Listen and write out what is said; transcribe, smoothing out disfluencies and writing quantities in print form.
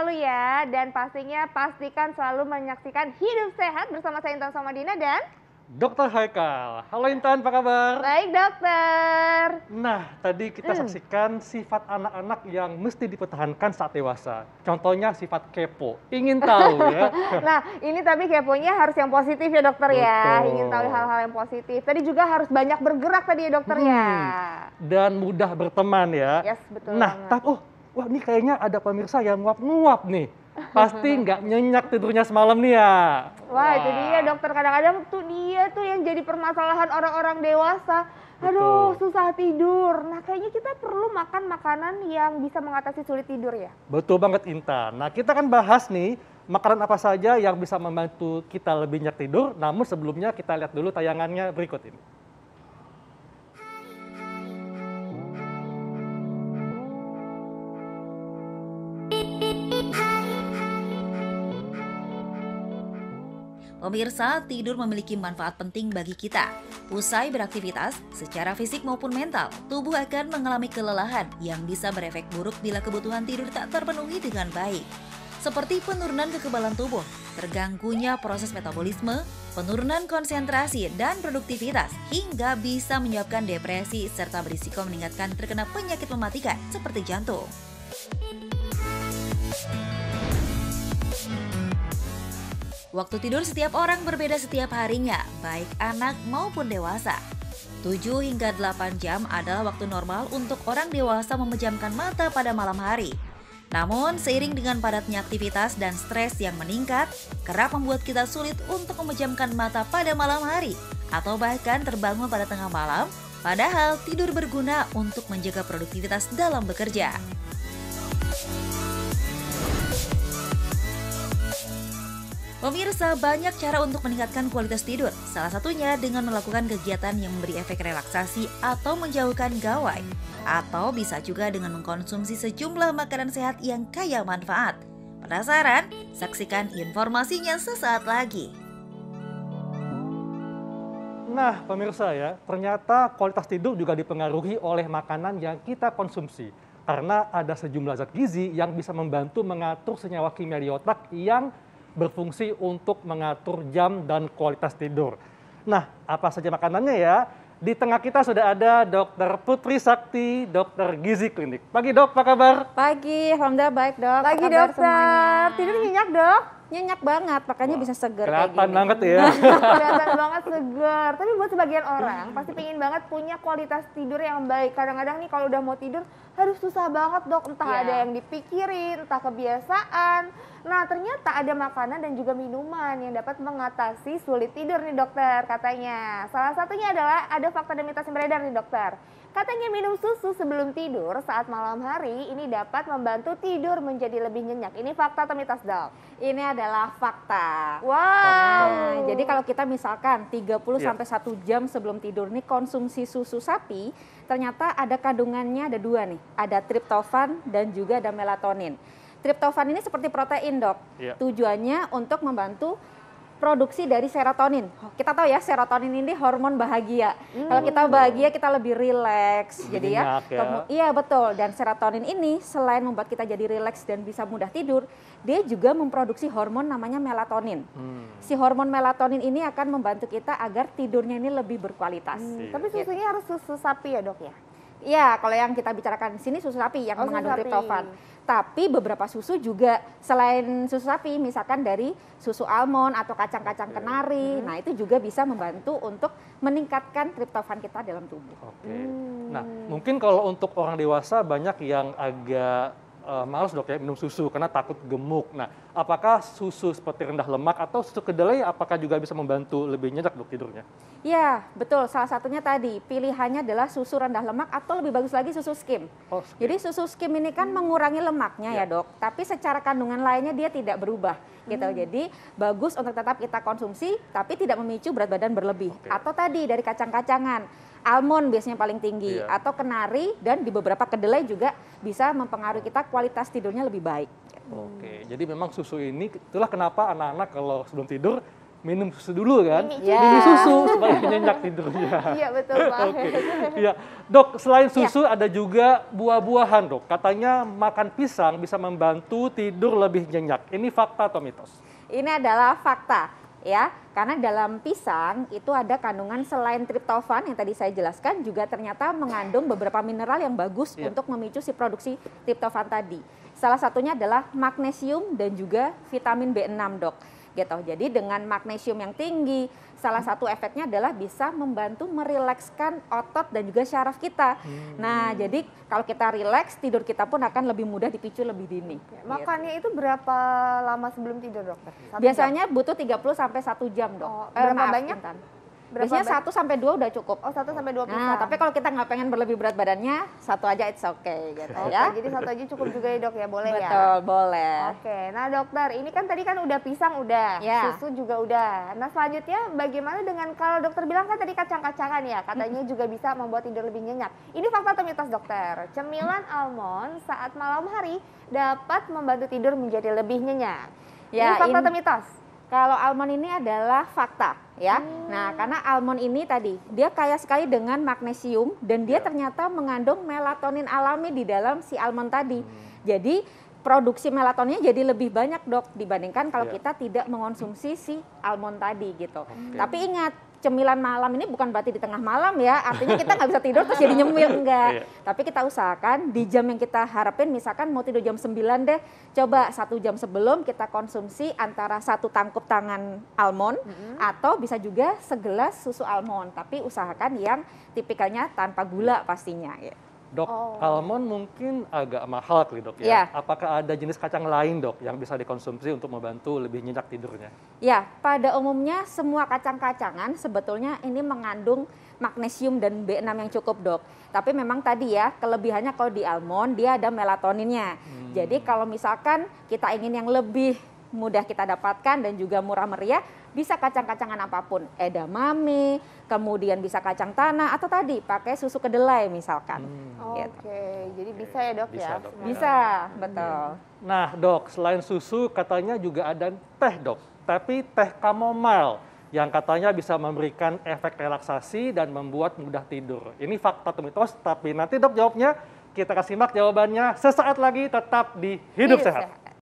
selalu ya. Dan pastinya pastikan selalu menyaksikan Hidup Sehat bersama saya Intan Somadina dan Dokter Haikal. Halo Intan, apa kabar? baik dokter. Nah, tadi kita saksikan sifat anak-anak yang mesti dipertahankan saat dewasa. Contohnya sifat kepo, ingin tahu ya. Nah ini tapi keponya harus yang positif ya dokter ya. Betul. Ingin tahu hal-hal yang positif. Tadi juga harus banyak bergerak tadi ya dokter ya. Dan mudah berteman ya. Yes, betul Nah, banget. wah ini kayaknya ada pemirsa yang nguap-nguap nih. Pasti nggak nyenyak tidurnya semalam nih ya. Wah itu dia dokter, kadang-kadang tuh dia tuh yang jadi permasalahan orang-orang dewasa. Aduh susah tidur. Nah kayaknya kita perlu makan makanan yang bisa mengatasi sulit tidur ya. Betul banget Intan. Nah kita kan bahas nih makanan apa saja yang bisa membantu kita lebih nyenyak tidur. Namun sebelumnya kita lihat dulu tayangannya berikut ini. Pemirsa, tidur memiliki manfaat penting bagi kita. Usai beraktivitas, secara fisik maupun mental, tubuh akan mengalami kelelahan yang bisa berefek buruk bila kebutuhan tidur tak terpenuhi dengan baik. Seperti penurunan kekebalan tubuh, terganggunya proses metabolisme, penurunan konsentrasi dan produktivitas, hingga bisa menyebabkan depresi serta berisiko meningkatkan terkena penyakit mematikan seperti jantung. Waktu tidur setiap orang berbeda setiap harinya, baik anak maupun dewasa. 7 hingga 8 jam adalah waktu normal untuk orang dewasa memejamkan mata pada malam hari. Namun, seiring dengan padatnya aktivitas dan stres yang meningkat, kerap membuat kita sulit untuk memejamkan mata pada malam hari, atau bahkan terbangun pada tengah malam, padahal tidur berguna untuk menjaga produktivitas dalam bekerja. Pemirsa, banyak cara untuk meningkatkan kualitas tidur. Salah satunya dengan melakukan kegiatan yang memberi efek relaksasi atau menjauhkan gawai. Atau bisa juga dengan mengkonsumsi sejumlah makanan sehat yang kaya manfaat. Penasaran? Saksikan informasinya sesaat lagi. Nah, pemirsa ya, ternyata kualitas tidur juga dipengaruhi oleh makanan yang kita konsumsi. Karena ada sejumlah zat gizi yang bisa membantu mengatur senyawa kimia di otak yang berfungsi untuk mengatur jam dan kualitas tidur. Nah, apa saja makanannya ya? Di tengah kita sudah ada Dr. Putri Sakti, Dokter Gizi Klinik. Pagi dok, apa kabar? Pagi, alhamdulillah baik dok. Pagi Apa kabar dokter, semuanya? tidur nyenyak dok? Nyenyak banget, makanya bisa seger kayak Kelihatan gini. banget ya. Kelihatan banget segar. Tapi buat sebagian orang pasti pengen banget punya kualitas tidur yang baik. Kadang-kadang nih kalau udah mau tidur harus susah banget dok. Entah Iya. ada yang dipikirin, entah kebiasaan. Nah ternyata ada makanan dan juga minuman yang dapat mengatasi sulit tidur nih dokter katanya. Salah satunya adalah ada fakta dan mitos yang beredar nih dokter. Katanya minum susu sebelum tidur saat malam hari ini dapat membantu tidur menjadi lebih nyenyak. Ini fakta atau mitos dok? Ini adalah fakta. Wow. Nah, jadi kalau kita misalkan 30 Iya. sampai 1 jam sebelum tidur nih konsumsi susu sapi, ternyata ada kandungannya ada 2 nih. Ada triptofan dan juga ada melatonin. Triptofan ini seperti protein dok. Iya. Tujuannya untuk membantu produksi dari serotonin. Kita tahu ya serotonin ini hormon bahagia. Kalau kita bahagia kita lebih rileks. Lebih Jadi ya, nyenyak ya. iya betul. Dan serotonin ini selain membuat kita jadi rileks dan bisa mudah tidur, dia juga memproduksi hormon namanya melatonin. Si hormon melatonin ini akan membantu kita agar tidurnya ini lebih berkualitas. Tapi susunya harus susu sapi ya dok ya? Iya, kalau yang kita bicarakan di sini susu sapi yang Oh, susu mengandung sapi. triptofan. Tapi beberapa susu juga selain susu sapi, misalkan dari susu almond atau kacang-kacang kenari, nah itu juga bisa membantu untuk meningkatkan triptofan kita dalam tubuh. Oke. Nah, mungkin kalau untuk orang dewasa banyak yang agak malas dok ya minum susu karena takut gemuk. Nah, apakah susu seperti rendah lemak atau susu kedelai apakah juga bisa membantu lebih nyenyak dok tidurnya? Ya, betul. Salah satunya tadi pilihannya adalah susu rendah lemak atau lebih bagus lagi susu skim. Oh, skim. Jadi susu skim ini kan mengurangi lemaknya ya dok, tapi secara kandungan lainnya dia tidak berubah gitu. Jadi bagus untuk tetap kita konsumsi, tapi tidak memicu berat badan berlebih. Oke. Atau tadi dari kacang-kacangan, almond biasanya paling tinggi, Iya. atau kenari dan di beberapa kedelai juga bisa mempengaruhi kita kualitas tidurnya lebih baik. Oke, jadi memang susu ini itulah kenapa anak-anak kalau sebelum tidur minum susu dulu kan? Iya. Minum susu supaya nyenyak tidurnya. Iya betul banget. Oke. Iya, Dok, selain susu ada juga buah-buahan, Dok. Katanya makan pisang bisa membantu tidur lebih nyenyak. Ini fakta atau mitos? Ini adalah fakta ya, karena dalam pisang itu ada kandungan selain triptofan yang tadi saya jelaskan juga ternyata mengandung beberapa mineral yang bagus Iya. untuk memicu si produksi triptofan tadi. Salah satunya adalah magnesium dan juga vitamin B6, Dok. Gitu. Jadi dengan magnesium yang tinggi, salah satu efeknya adalah bisa membantu merilekskan otot dan juga syaraf kita. Nah, jadi kalau kita rileks, tidur kita pun akan lebih mudah dipicu lebih dini. Makannya itu berapa lama sebelum tidur, dokter? 1 jam? Biasanya butuh 30 sampai 1 jam, Dok. Oh, berapa banyak? Intan. Berapa Biasanya banyak? 1 sampai 2 udah cukup. Oh, 1 sampai 2 pisang. Nah, tapi kalau kita nggak pengen berlebih berat badannya, 1 aja it's okay gitu Oke, ya. jadi 1 aja cukup juga ya, Dok ya, boleh ya? Betul, boleh. Oke, nah dokter, ini kan tadi kan udah pisang udah, Ya. susu juga udah. Nah selanjutnya bagaimana dengan kalau dokter bilang kan tadi kacang-kacangan ya, katanya juga bisa membuat tidur lebih nyenyak. Ini fakta atau mitos dokter? Cemilan almond saat malam hari dapat membantu tidur menjadi lebih nyenyak. Ya, Ini fakta ini- atau mitos? Kalau almond ini adalah fakta ya. Nah, karena almond ini tadi dia kaya sekali dengan magnesium dan dia ternyata mengandung melatonin alami di dalam si almond tadi. Jadi produksi melatoninnya jadi lebih banyak, Dok, dibandingkan kalau Iya. kita tidak mengonsumsi si almond tadi gitu. Oke. Tapi ingat, cemilan malam ini bukan berarti di tengah malam ya. Artinya kita nggak bisa tidur terus jadi nyemil, enggak. Iya. Tapi kita usahakan di jam yang kita harapin, misalkan mau tidur jam 9 deh, coba 1 jam sebelum kita konsumsi antara 1 tangkup tangan almond atau bisa juga segelas susu almond. Tapi usahakan yang tipikalnya tanpa gula pastinya. Ya. Dok, Oh. almond mungkin agak mahal kali, Dok ya. Iya. Apakah ada jenis kacang lain, Dok, yang bisa dikonsumsi untuk membantu lebih nyenyak tidurnya? Ya, pada umumnya semua kacang-kacangan sebetulnya ini mengandung magnesium dan B6 yang cukup, Dok. Tapi memang tadi ya, kelebihannya kalau di almond dia ada melatoninnya. Jadi kalau misalkan kita ingin yang lebih mudah kita dapatkan dan juga murah meriah, bisa kacang-kacangan apapun. Edamame, kemudian bisa kacang tanah atau tadi pakai susu kedelai misalkan. Gitu. Oke, jadi bisa ya dok Bisa, ya? Dok. semuanya? Bisa, betul. Nah, Dok, selain susu katanya juga ada teh, Dok. Tapi teh chamomile yang katanya bisa memberikan efek relaksasi dan membuat mudah tidur. Ini fakta atau mitos, tapi nanti Dok jawabnya. Kita kasih simak jawabannya sesaat lagi, tetap di Hidup Sehat.